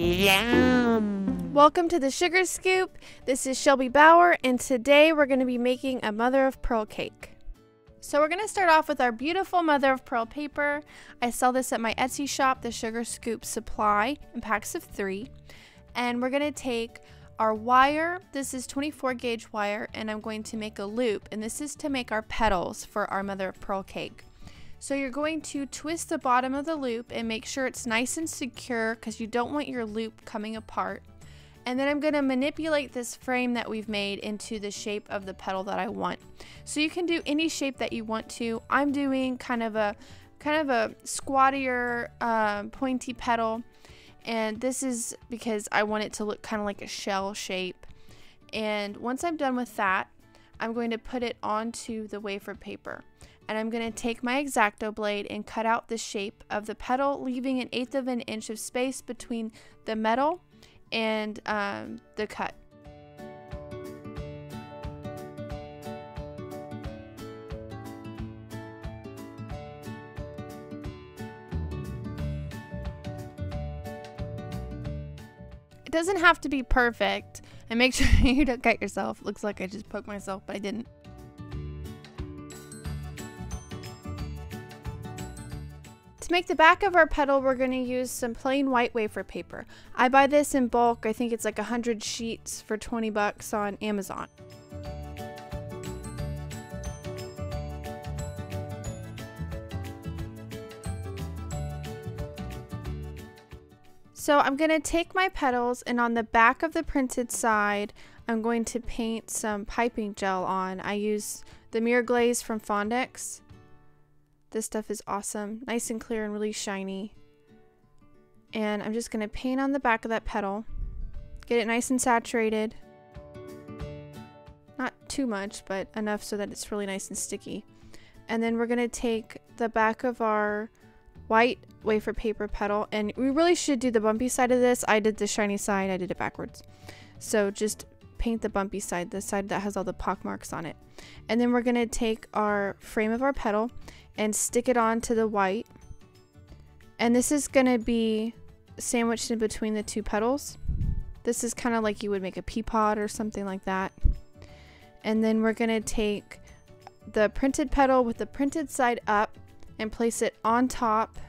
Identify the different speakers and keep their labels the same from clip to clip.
Speaker 1: Yum!
Speaker 2: Welcome to the Sugar Scoop. This is Shelby Bower, and today we're going to be making a mother of pearl cake. So we're going to start off with our beautiful mother of pearl paper. I sell this at my Etsy shop, the Sugar Scoop Supply, in packs of 3. And we're going to take our wire. This is 24 gauge wire, and I'm going to make a loop, and this is to make our petals for our mother of pearl cake. So you're going to twist the bottom of the loop and make sure it's nice and secure because you don't want your loop coming apart. And then I'm going to manipulate this frame that we've made into the shape of the petal that I want. So you can do any shape that you want to. I'm doing kind of a squattier, pointy petal, and this is because I want it to look kind of like a shell shape. And once I'm done with that, I'm going to put it onto the wafer paper. And I'm going to take my X-Acto blade and cut out the shape of the petal, leaving 1/8 of an inch of space between the metal and the cut. It doesn't have to be perfect, and make sure you don't cut yourself. Looks like I just poked myself, but I didn't. To make the back of our petal, we're going to use some plain white wafer paper. I buy this in bulk. I think it's like 100 sheets for 20 bucks on Amazon. So I'm going to take my petals, and on the back of the printed side, I'm going to paint some piping gel on. I use the mirror glaze from Fondant. This stuff is awesome, nice and clear and really shiny. And I'm just going to paint on the back of that petal, get it nice and saturated. Not too much, but enough so that it's really nice and sticky. And then we're going to take the back of our white wafer paper petal, and we really should do the bumpy side of this. I did the shiny side, I did it backwards. So just paint the bumpy side, the side that has all the pock marks on it. And then we're going to take our frame of our petal and stick it onto the white, and this is going to be sandwiched in between the two petals. This is kind of like you would make a pea pod or something like that. And then we're going to take the printed petal with the printed side up and place it on top,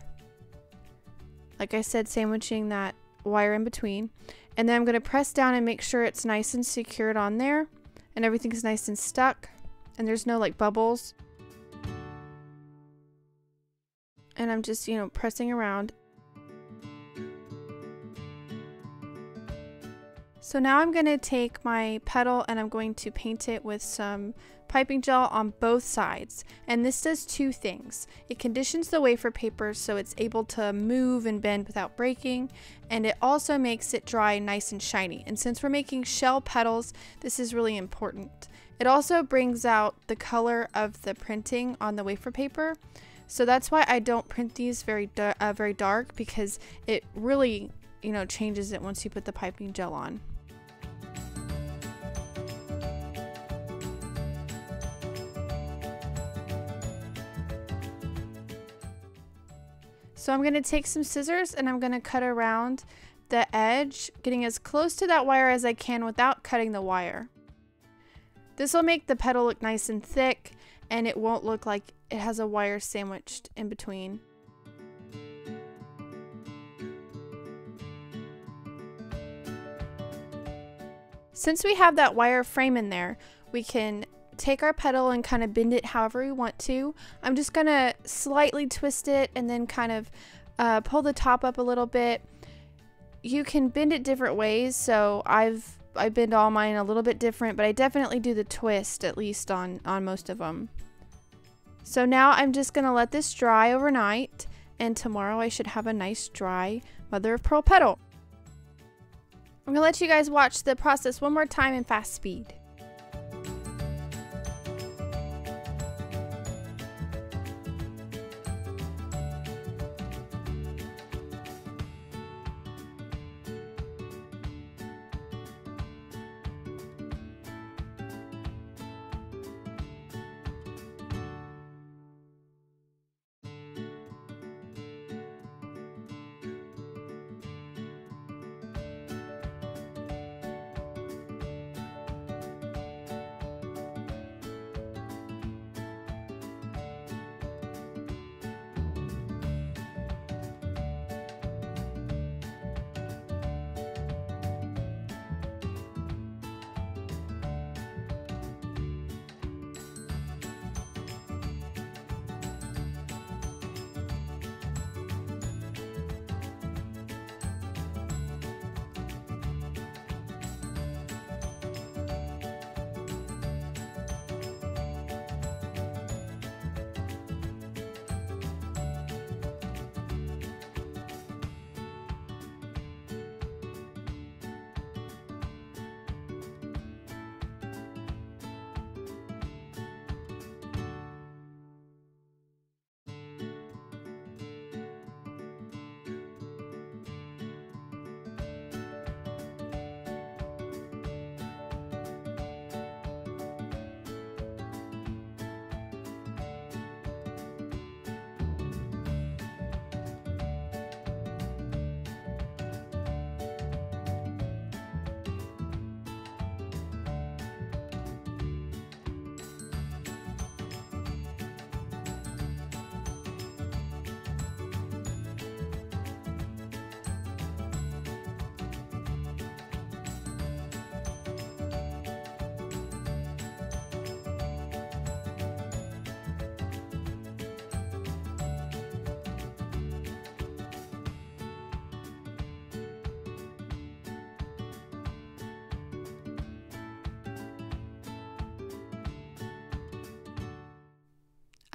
Speaker 2: like I said, sandwiching that wire in between. And then I'm going to press down and make sure it's nice and secured on there and everything's nice and stuck and there's no like bubbles. And I'm just, pressing around. So now I'm going to take my petal and I'm going to paint it with some piping gel on both sides. And this does 2 things. It conditions the wafer paper so it's able to move and bend without breaking. And it also makes it dry nice and shiny. And since we're making shell petals, this is really important. It also brings out the color of the printing on the wafer paper. So that's why I don't print these very dark, because it really, changes it once you put the piping gel on. So I'm going to take some scissors and I'm going to cut around the edge, getting as close to that wire as I can without cutting the wire. This will make the petal look nice and thick, and it won't look like it has a wire sandwiched in between. Since we have that wire frame in there, we can take our petal and kind of bend it however we want to. I'm just going to slightly twist it and then kind of pull the top up a little bit. You can bend it different ways, so I bend all mine a little bit different, but I definitely do the twist, at least on most of them. So now I'm just going to let this dry overnight, and tomorrow I should have a nice dry mother of pearl petal. I'm going to let you guys watch the process one more time in fast speed.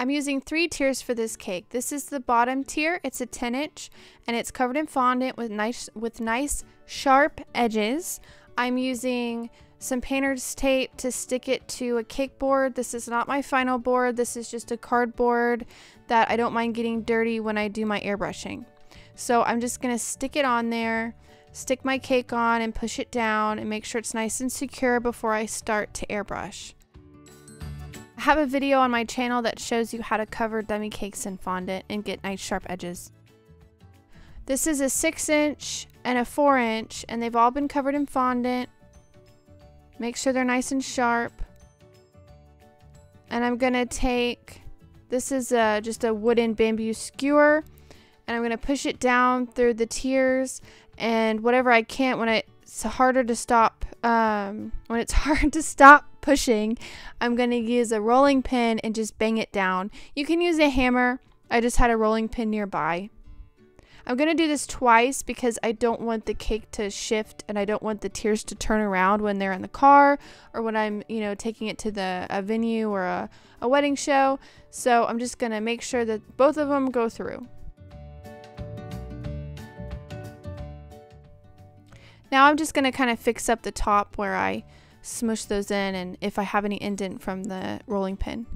Speaker 2: I'm using 3 tiers for this cake. This is the bottom tier. It's a 10-inch and it's covered in fondant with nice sharp edges. I'm using some painter's tape to stick it to a cake board. This is not my final board. This is just a cardboard that I don't mind getting dirty when I do my airbrushing. So I'm just going to stick it on there, stick my cake on and push it down and make sure it's nice and secure before I start to airbrush. I have a video on my channel that shows you how to cover dummy cakes in fondant and get nice sharp edges. This is a 6-inch and a 4-inch and they've all been covered in fondant. Make sure they're nice and sharp. And I'm going to take, this is just a wooden bamboo skewer, and I'm going to push it down through the tiers and whatever I can when it's hard to stop pushing, I'm going to use a rolling pin and just bang it down. You can use a hammer. I just had a rolling pin nearby. I'm going to do this twice because I don't want the cake to shift and I don't want the tiers to turn around when they're in the car or when I'm, taking it to a venue or a wedding show. So I'm just going to make sure that both of them go through. Now I'm just going to kind of fix up the top where I smush those in and if I have any indent from the rolling pin.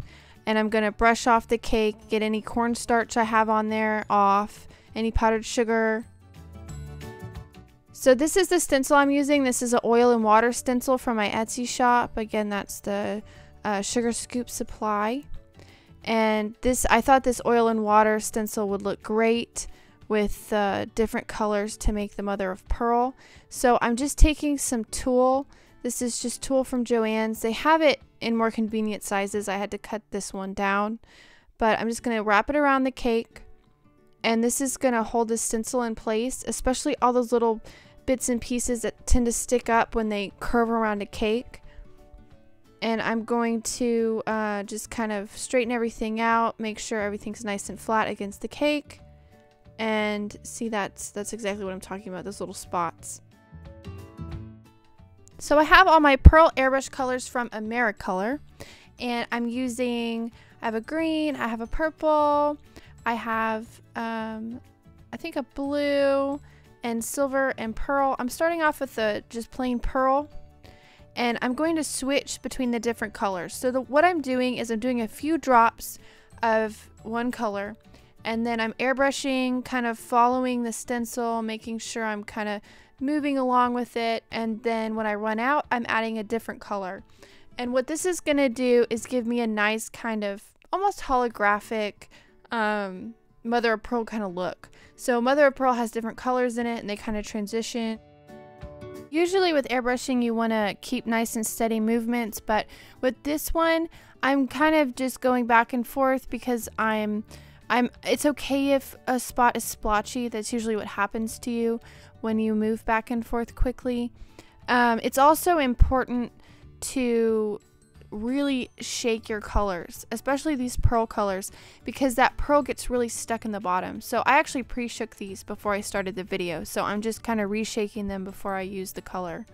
Speaker 2: And I'm going to brush off the cake, get any cornstarch I have on there off. Any powdered sugar. So this is the stencil I'm using. This is an oil and water stencil from my Etsy shop. Again, that's the Sugar Scoop Supply. And I thought this oil and water stencil would look great with different colors to make the mother of pearl. So I'm just taking some tulle. This is just tulle from Joann's. They have it in more convenient sizes. I had to cut this one down. But I'm just going to wrap it around the cake. And this is going to hold the stencil in place, especially all those little bits and pieces that tend to stick up when they curve around a cake. And I'm going to just kind of straighten everything out, make sure everything's nice and flat against the cake. And see, that's exactly what I'm talking about, those little spots. So I have all my pearl airbrush colors from Americolor. And I have a green, I have a purple, I have, I think a blue and silver and pearl. I'm starting off with just plain pearl, and I'm going to switch between the different colors. So what I'm doing is I'm doing a few drops of one color, and then I'm airbrushing, kind of following the stencil, making sure I'm kind of moving along with it, and then when I run out, I'm adding a different color. And what this is going to do is give me a nice kind of almost holographic mother of pearl kind of look. So mother of pearl has different colors in it and they kind of transition. Usually with airbrushing you want to keep nice and steady movements, but with this one I'm kind of just going back and forth because it's okay if a spot is splotchy. That's usually what happens to you when you move back and forth quickly. It's also important to really shake your colors, especially these pearl colors, because that pearl gets really stuck in the bottom. So I actually pre-shook these before I started the video, so I'm just kind of reshaking them before I use the color.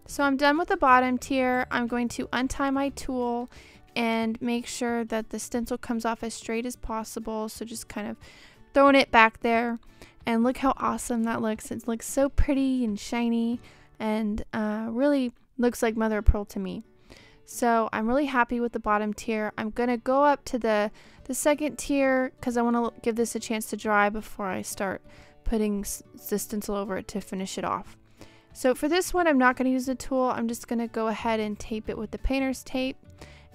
Speaker 2: So I'm done with the bottom tier. I'm going to untie my tool and make sure that the stencil comes off as straight as possible. So just kind of throwing it back there, and look how awesome that looks. It looks so pretty and shiny and really Looks like mother of pearl to me. So I'm really happy with the bottom tier. I'm going to go up to the second tier because I want to give this a chance to dry before I start putting the stencil over it to finish it off. So for this one, I'm not going to use the tool. I'm just going to go ahead and tape it with the painter's tape.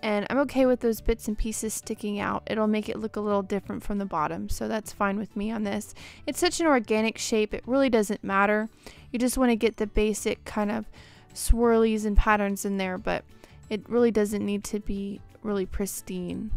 Speaker 2: And I'm okay with those bits and pieces sticking out. It'll make it look a little different from the bottom. So that's fine with me on this. It's such an organic shape. It really doesn't matter. You just want to get the basic kind of swirlies and patterns in there. But it really doesn't need to be really pristine.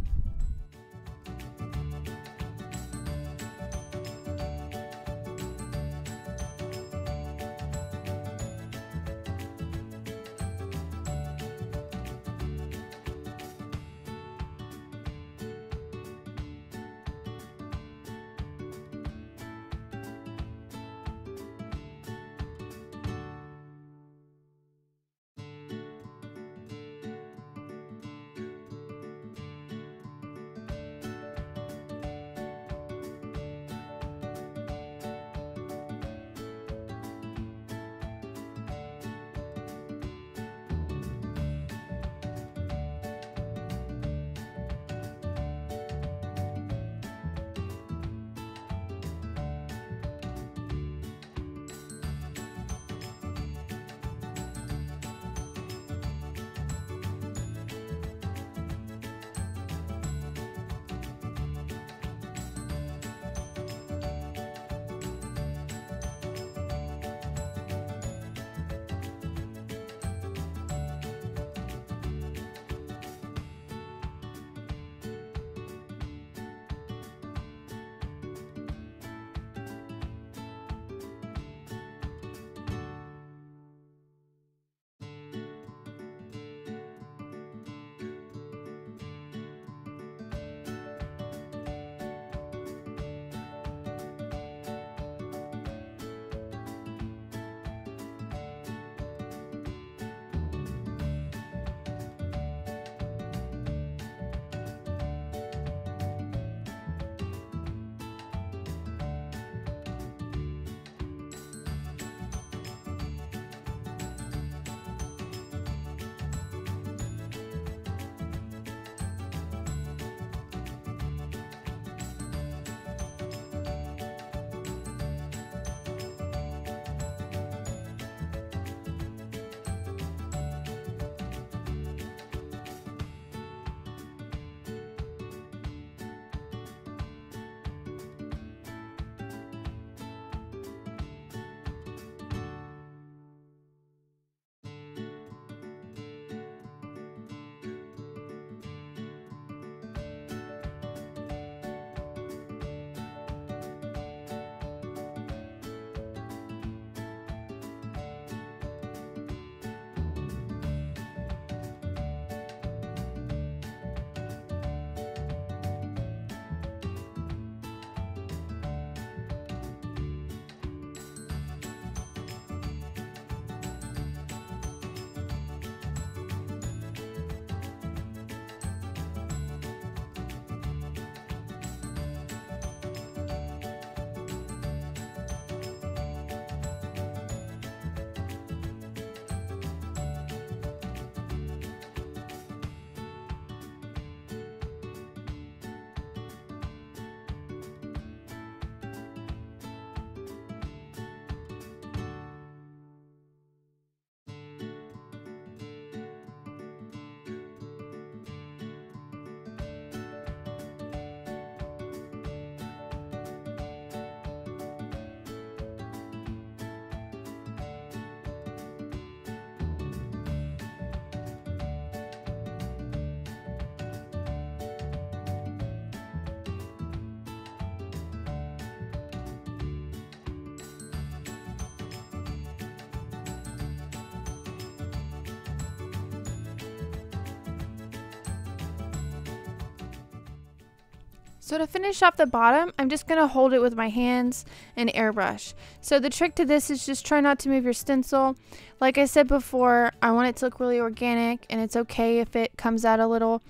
Speaker 2: So to finish off the bottom, I'm just going to hold it with my hands and airbrush. So the trick to this is just try not to move your stencil. Like I said before, I want it to look really organic, and it's okay if it comes out a little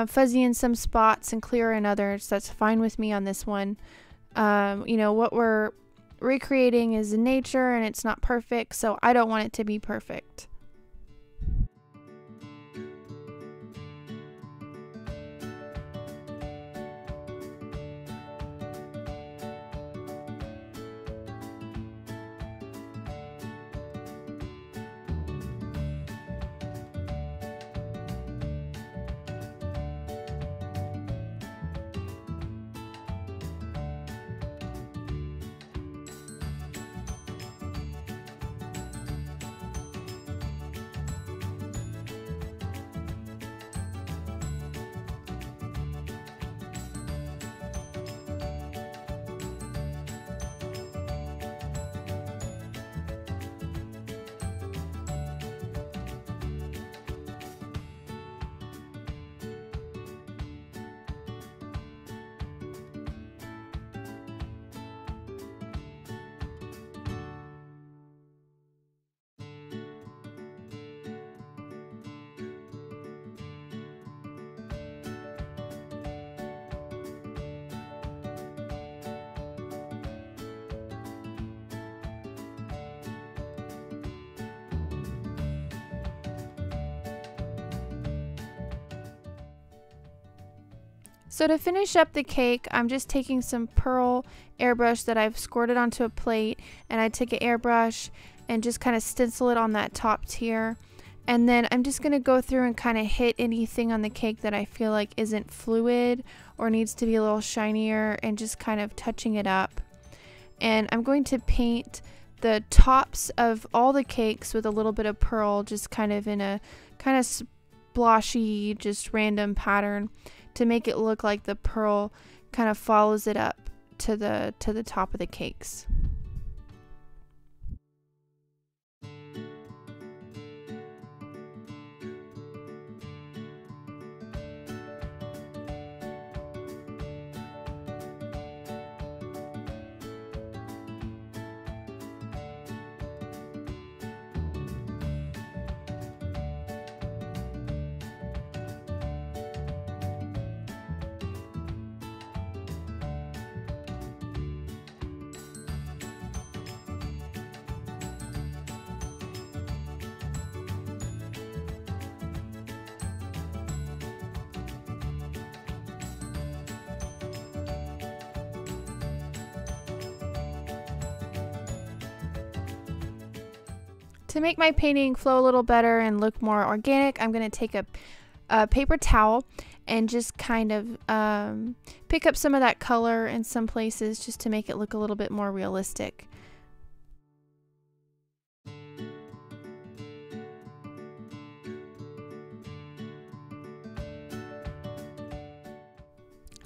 Speaker 2: fuzzy in some spots and clear in others. That's fine with me on this one. You know, what we're recreating is in nature and it's not perfect, so I don't want it to be perfect. So to finish up the cake, I'm just taking some pearl airbrush that I've squirted onto a plate, and I take an airbrush and just kind of stencil it on that top tier. And then I'm just going to go through and kind of hit anything on the cake that I feel like isn't fluid or needs to be a little shinier, and just kind of touching it up. And I'm going to paint the tops of all the cakes with a little bit of pearl, just kind of in a kind of splotchy, just random pattern, to make it look like the pearl kind of follows it up to the top of the cakes. To make my painting flow a little better and look more organic, I'm going to take a paper towel and just kind of pick up some of that color in some places, just to make it look a little bit more realistic.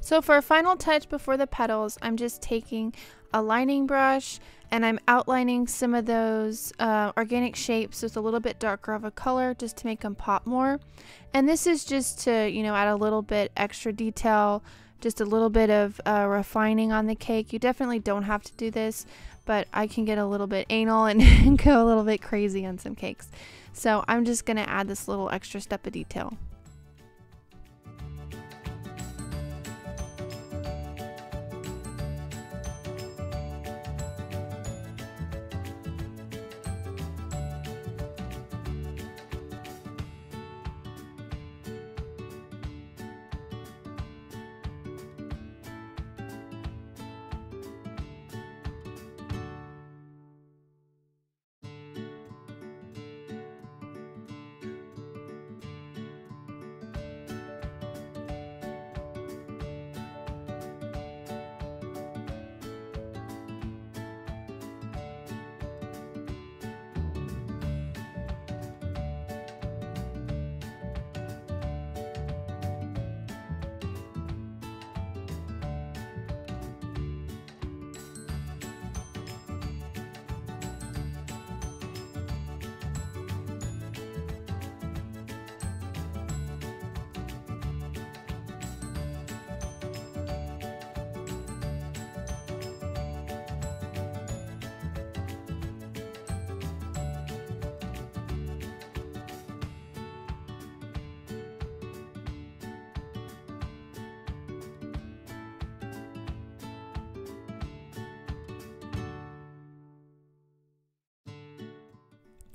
Speaker 2: So for a final touch before the petals, I'm just taking a lining brush and I'm outlining some of those organic shapes with a little bit darker of a color, just to make them pop more. And this is just to, you know, add a little bit extra detail, just a little bit of refining on the cake. You definitely don't have to do this, but I can get a little bit anal and go a little bit crazy on some cakes. So I'm just going to add this little extra step of detail.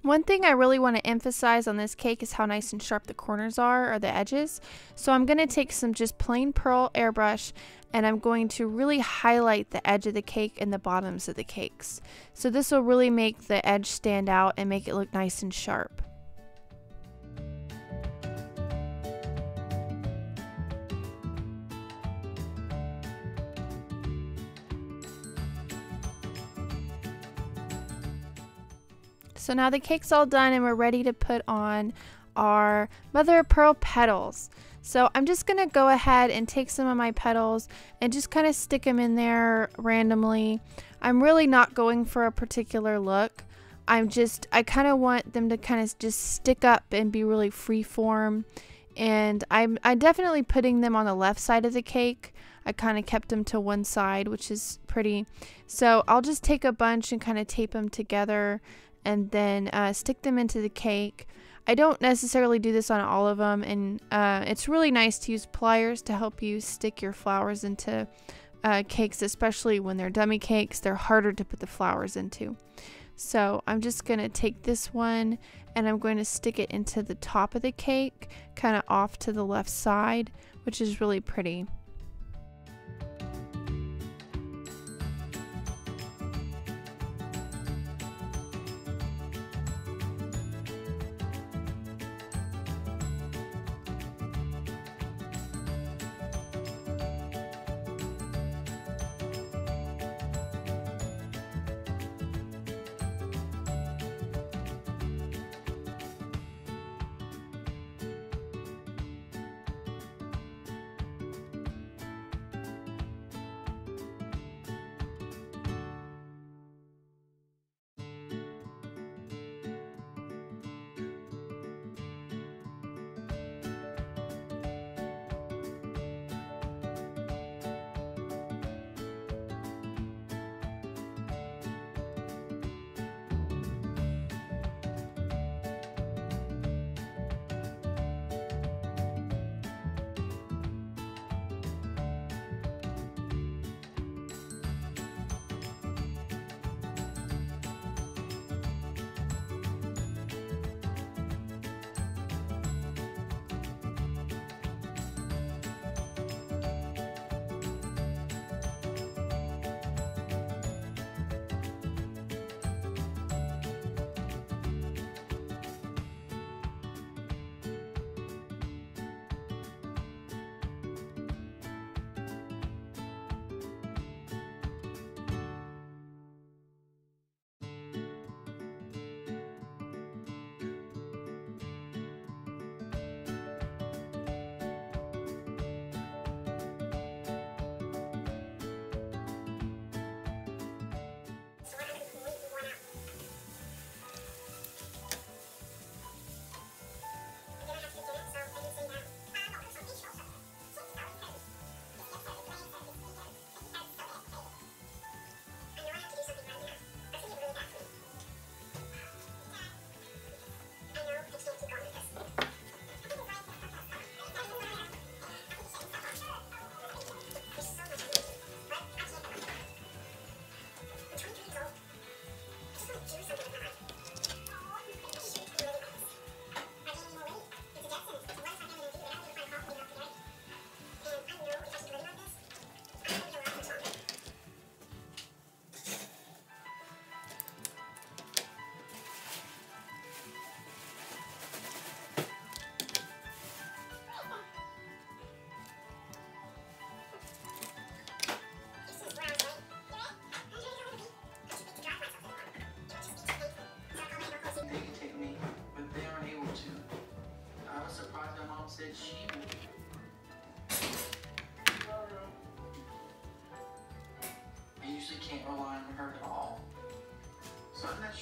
Speaker 2: One thing I really want to emphasize on this cake is how nice and sharp the corners are, or the edges. So I'm going to take some just plain pearl airbrush and I'm going to really highlight the edge of the cake and the bottoms of the cakes. So this will really make the edge stand out and make it look nice and sharp. So now the cake's all done and we're ready to put on our mother of pearl petals. So I'm just going to go ahead and take some of my petals and just kind of stick them in there randomly. I'm really not going for a particular look. I kind of want them to kind of just stick up and be really free form. And I'm definitely putting them on the left side of the cake. I kind of kept them to one side, which is pretty. So I'll just take a bunch and kind of tape them together and then stick them into the cake. I don't necessarily do this on all of them, and it's really nice to use pliers to help you stick your flowers into cakes, especially when they're dummy cakes. They're harder to put the flowers into. So I'm just going to take this one and I'm going to stick it into the top of the cake, kind of off to the left side, which is really pretty.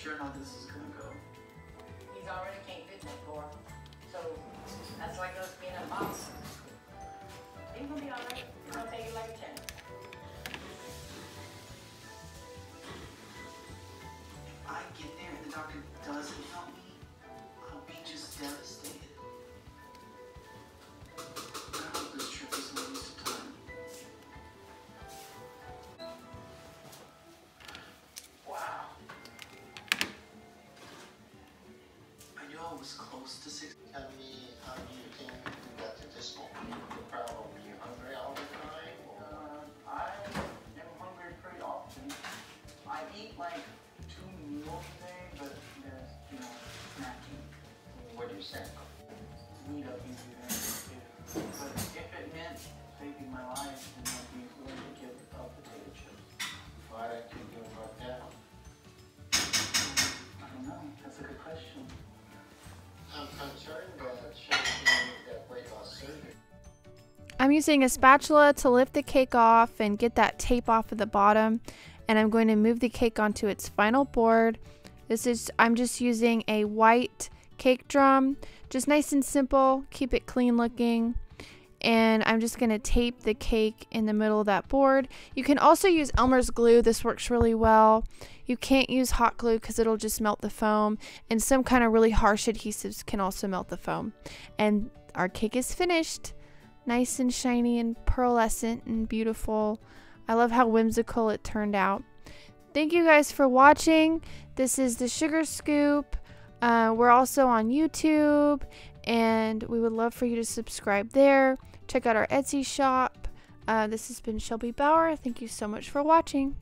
Speaker 1: sure how this is gonna go.
Speaker 3: He's already can't fit that door. So that's like us being a box. He's gonna be alright. It's gonna take you like a 10.
Speaker 1: If I get there and the doctor doesn't help me, I'll be just devastated. I hope this trip is a waste of time. Wow. I knew I was close to 6.
Speaker 4: Tell me how you think you got to this point. You're probably hungry all the time.
Speaker 1: I am hungry pretty often. I eat like 2 meals a day, but there's, you know, snacking.
Speaker 4: What do you say?
Speaker 1: Meat up easy there. But if it meant saving my life, then I'd be willing to give up potato chips.
Speaker 4: Why don't you give up now?
Speaker 1: I don't know. That's a good question.
Speaker 4: I'm concerned that Shelby that weight loss surgery.
Speaker 2: I'm using a spatula to lift the cake off and get that tape off of the bottom, and I'm going to move the cake onto its final board. I'm just using a white cake drum, just nice and simple, keep it clean looking, and I'm just going to tape the cake in the middle of that board. You can also use Elmer's glue. This works really well. You can't use hot glue because it'll just melt the foam, and some kind of really harsh adhesives can also melt the foam. And our cake is finished. Nice and shiny and pearlescent and beautiful. I love how whimsical it turned out. Thank you guys for watching. This is the Sugar Scoop. We're also on YouTube, and we would love for you to subscribe there. Check out our Etsy shop. This has been Shelby Bower. Thank you so much for watching.